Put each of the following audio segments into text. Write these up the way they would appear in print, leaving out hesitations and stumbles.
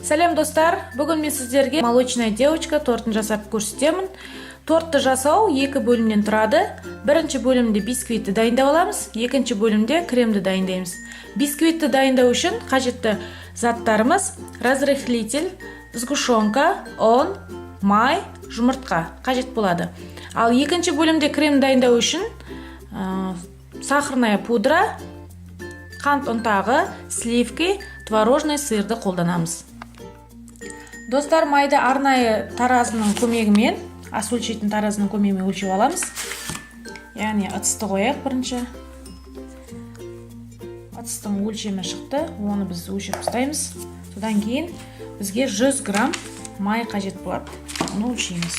Сәлем достар, бүгін мен сіздерге молочная девочка тортын жасап көрсетемін. Тортты жасау екі бөлімнен тұрады. Бірінші бөлімде бисквитті дайындап аламыз, екінші бөлімде кремді дайындаймыз. Бисквитті дайындау үшін қажетті заттарымыз: разрыхлитель, сгущенка, ұн, май, жұмыртқа қажет болады. Ал екінші бөлімде крем дайындау үшін сахарная пудра, қант ұнтағы, сливки, творожный сырды қолданамыз. Достар, майды арнайы таразының көмегімен, ас өлшейтін таразының көмегімен өлшеп аламыз. Яғни ыдысты қояйық бірінші. Ыдыстың өлшемі шықты, оны біз өлшеп тастаймыз. Содан кейін бізге 100 грамм май қажет болады. Оны өлшейміз.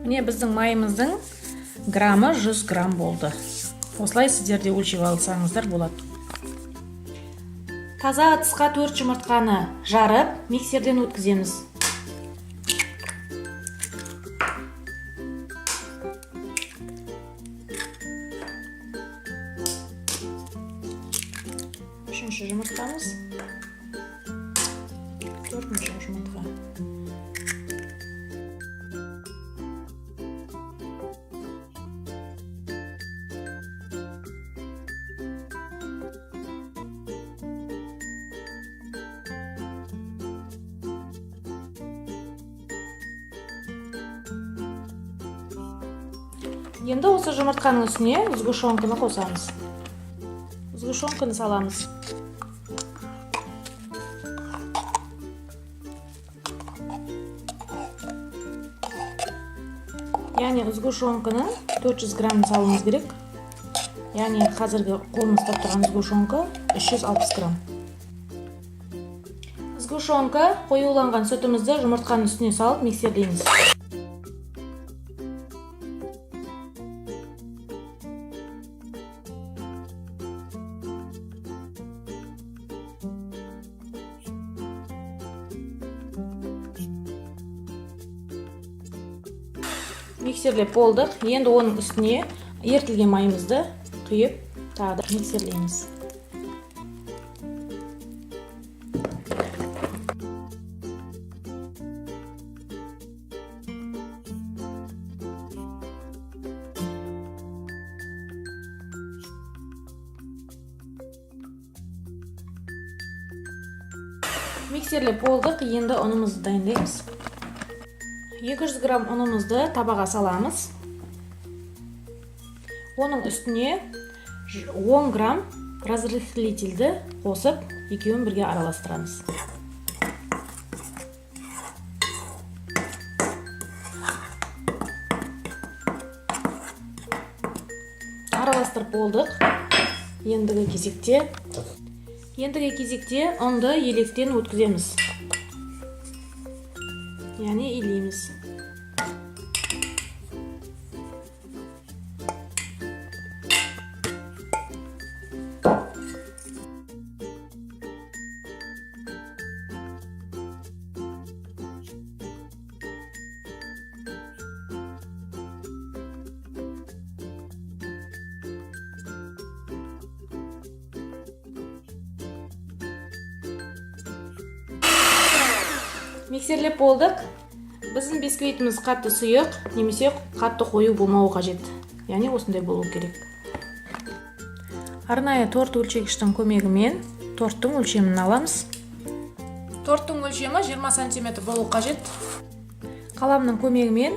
Міне біздің майымыздың граммы 100 грамм болды. Осылай сіздер де өлшеп алсаңыздар болады. Таза ыдысқа 4 жұмыртқаны жарып, миксерден өткіземіз. Үшінші жұмыртқамыз. Төртінші жұмыртқа. Енді осы жұмыртқаның үстіне сгущенканы қосамыз. Сгущенканы саламыз. Яғни сгущенканы 400 грамм салуымыз керек. Яғни қазіргі қолымызда тұрған сгущенка 360 грамм. Сгущенка қоюланған сүтімізді жұмыртқаның үстіне салып миксерлейміз. Миксерлеп болдық. Енді оның үстіне ерітілген майымызды құйып, тағы да миксерлейміз. Миксерлеп болдық. Енді ұнымызды дайындаймыз. 200 грамм ұнымызды табаға саламыз. Оның үстіне 10 грамм разрыхлительді қосып, екеуін бірге араластырамыз. Араластырып болдық. Ендігі кезекте ұнды електен өткіземіз. Яғни илейміз. Миксерлеп болдық. Біздің бисквитіміз қатты сұйық, немесе қатты қою болмауы қажет. Яғни осындай болу керек. Арнайы торт өлшегіштің көмегімен торттың өлшемін аламыз. Торттың өлшемі 20 см болу қажет. Қаламның көмегімен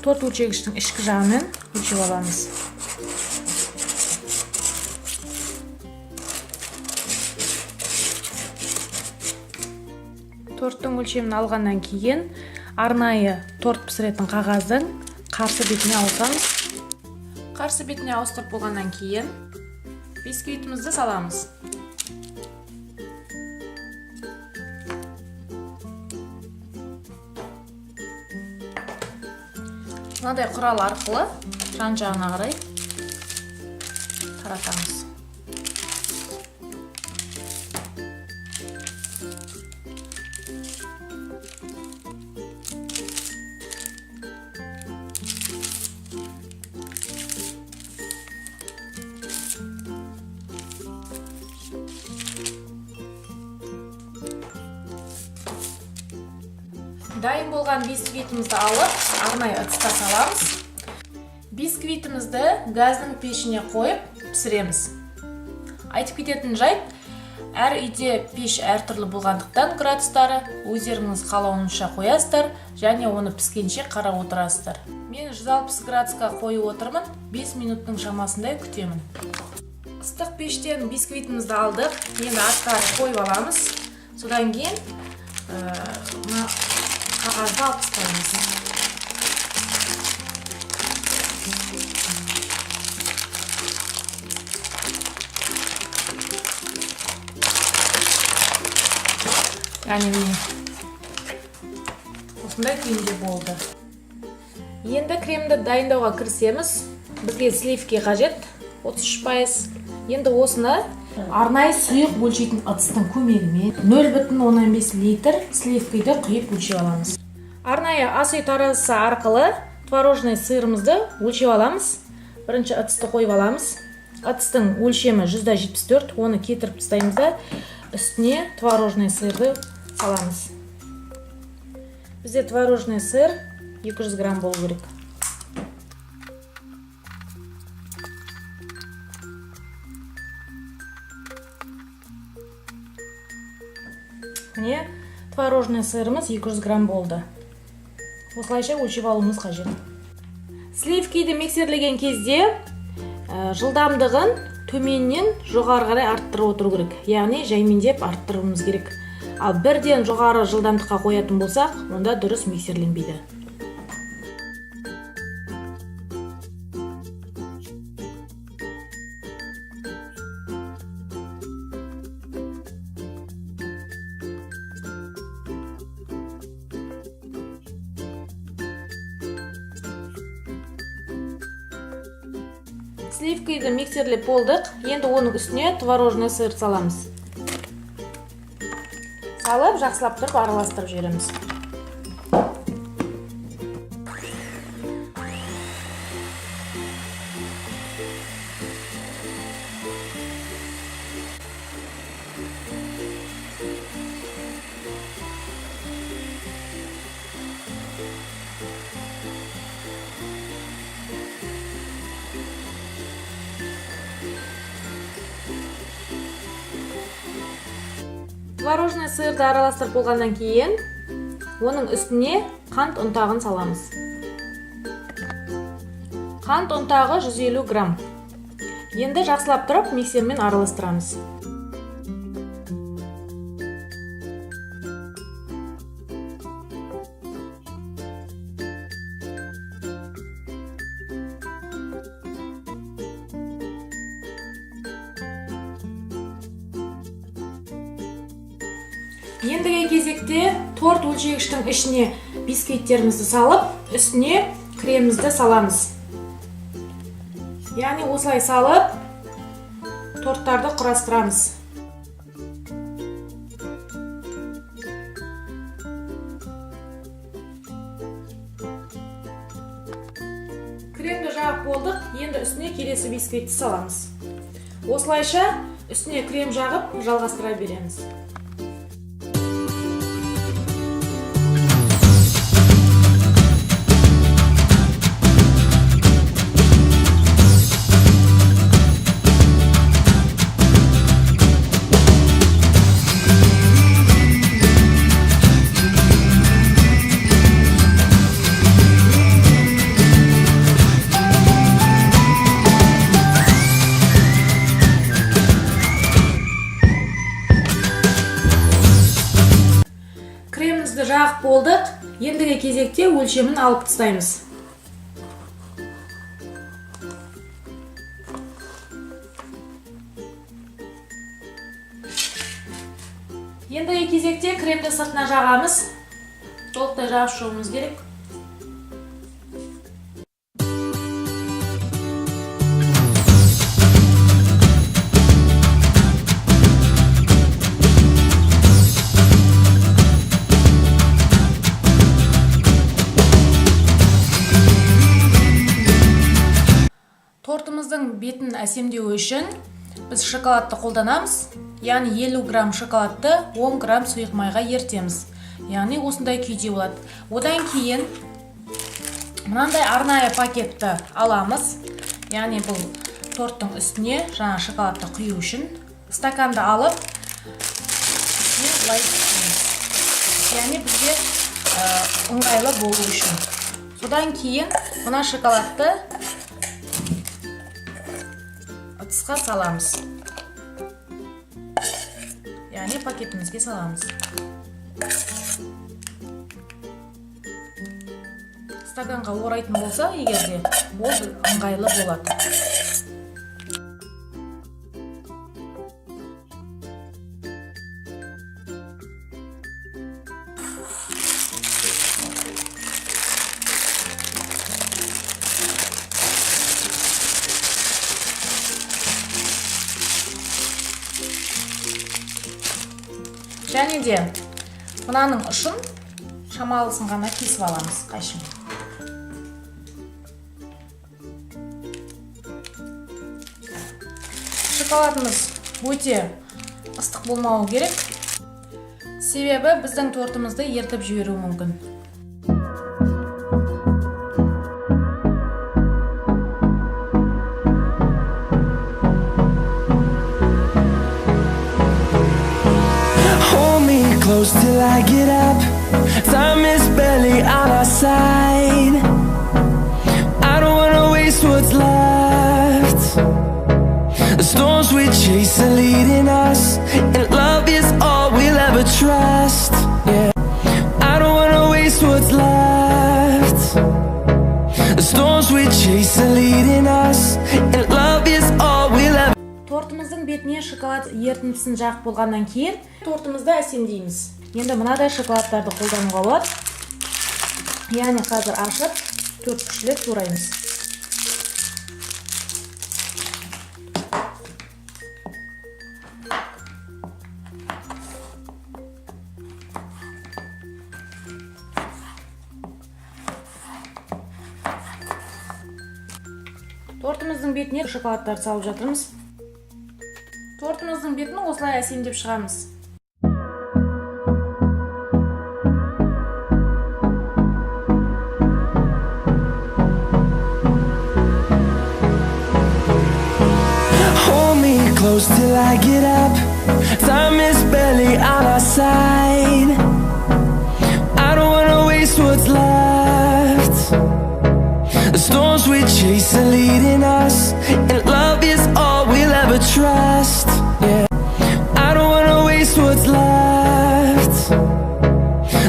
торт өлшегіштің ішкі жағынан өлшеп аламыз. Торттың өлшемін алғаннан кейін арнайы торт пісіретін қағаздың қарсы бетіне ауыстырамыз. Қарсы бетіне ауыстырып болғаннан кейін бисквитімізді саламыз. Мынадай құрал арқылы жан-жағына қарай таратамыз. Дайын болған бисквитімізді алып, арнайы ыдысқа саламыз. Бисквитімізді газдың пешіне қойып пісіреміз. Айтып кететін жайт, әр үйде пеш әртүрлі болғандықтан градустары өздеріңіз қалауыңызша қоясыздар және оны піскенше қарап отырасыздар. Мен 160 градусқа қойып отырмын, 5 минуттың шамасындай күтемін. Ыстық пештен бисквитімізді алдық, енді артқа қойып аламыз. Содан кейін қағазды алып тастаймыз. Яғни осындай күйінде болды. Енді кремді дайындауға кірісеміз. Бізге сливки қажет, 33%. Енді осыны арнайы сұйық өлшейтін ыдыстың көмегімен 0,15 литр сливкиді құйып өлшеп аламыз. Арнайы ас үй таразысы арқылы творожный сырымызды өлшеп аламыз. Бірінші ыдысты қойып аламыз. Ыдыстың өлшемі 174, оны кетіріп тастаймыз да үстіне творожный сырды саламыз. Бізде творожный сыр 200 грамм болу керек. Міне творожный сырымыз 200 грамм болды. Осылайша өлшеп алуымыз қажет. Сливкиді миксерлеген кезде жылдамдығын төменнен жоғары қарай арттырып отыру керек. Яғни жаймендеп арттыруымыз керек. Ал бірден жоғары жылдамдыққа қоятын болсақ, онда дұрыс миксерленбейді. Сливкиді миксерлеп болдық. Енді оның үстіне творожный сыр саламыз. Салып, жақсылап тұрып араластырып жібереміз. Творожный сырды араластырып болғаннан кейін, оның үстіне қант ұнтағын саламыз. Қант ұнтағы 150 грамм. Енді жақсылап тұрып миксермен араластырамыз. Ендігі кезекте торт өлшегіштің ішіне бисквиттерімізді салып, үстіне кремімізді саламыз. Яғни осылай салып, торттарды құрастырамыз. Кремді жағып болдық, енді үстіне келесі бисквитті саламыз. Осылайша үстіне крем жағып жалғастыра береміз. Кремімізді жағып болдық. Ендігі кезекте өлшемін алып тастаймыз. Ендігі кезекте кремді сыртына жағамыз. Толықтай жағып шығуымыз керек. Тортымыздың бетін әсемдеу үшін біз шоколадты қолданамыз. Яғни 50 грамм шоколадты 10 грамм сұйық майға ертеміз. яғни осындай күйде болады. Одан кейін мынандай арнайы пакетті аламыз. Яғни бұл торттың үстіне жаңа шоколадты құю үшін стаканды алып, яғни бізге ыңғайлы болу үшін. Содан кейін мына шоколадты ыдысқа саламыз. Яғни пакетімізге саламыз. Стаканға орайтын болса, егерде ол ыңғайлы болады. Және де мынаның ұшын шамалысын ғана кесіп аламыз қайшымен. Шоколадымыз өте ыстық болмауы керек, себебі біздің тортымызды ертіп жіберуі мүмкін. Close till I get up. Time is barely on our side. I don't wanna waste what's left. The storms we chase are leading us, and love is all we'll ever trust. Yeah, I don't wanna waste what's left. The storms we chase are leading us, and love is all we'll ever. Тортымыздың бетіне шоколад ертіндісін жағып болғаннан кейін тортымызды әсемдейміз. Енді мынадай шоколадтарды қолдануға болады. Яғни қазір ашып, 4 көшелек тураймыз. Тортымыздың бетіне шоколадтарды салып жатырмыз. Тортымыздың бетін осылай әсемдеп шығамыз. Hold me close till I get up. Time is barely on our side. I don't wanna waste what's left. The storms we chase are leading us, and love is all we'll ever trust. Yeah, I don't wanna waste what's left.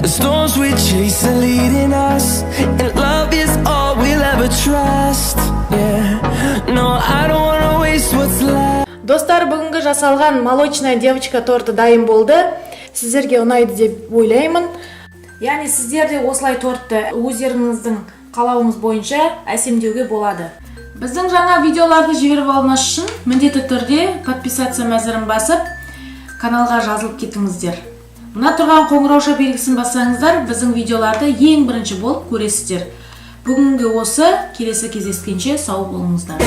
The storms we chase are leading us, and love is all we'll ever trust. Yeah, no, I don't wanna waste what's left. Достар, бүгінгі жасалған молочная девочка торты дайын болды. Сіздерге ұнайды деп ойлаймын. Яғни сіздер де осылай тортты өздеріңіздің қалауыңыз бойынша әсемдеуге болады. Біздің жаңа видеоларды жіберіп алмас үшін міндетті түрде подписаться мәзірін басып, каналға жазылып кетіңіздер. Мына тұрған қоңырауша белгісін бассаңыздар, біздің видеоларды ең бірінші болып көресіздер. Бүгінгі осы, келесі кездескенше сау болыңыздар.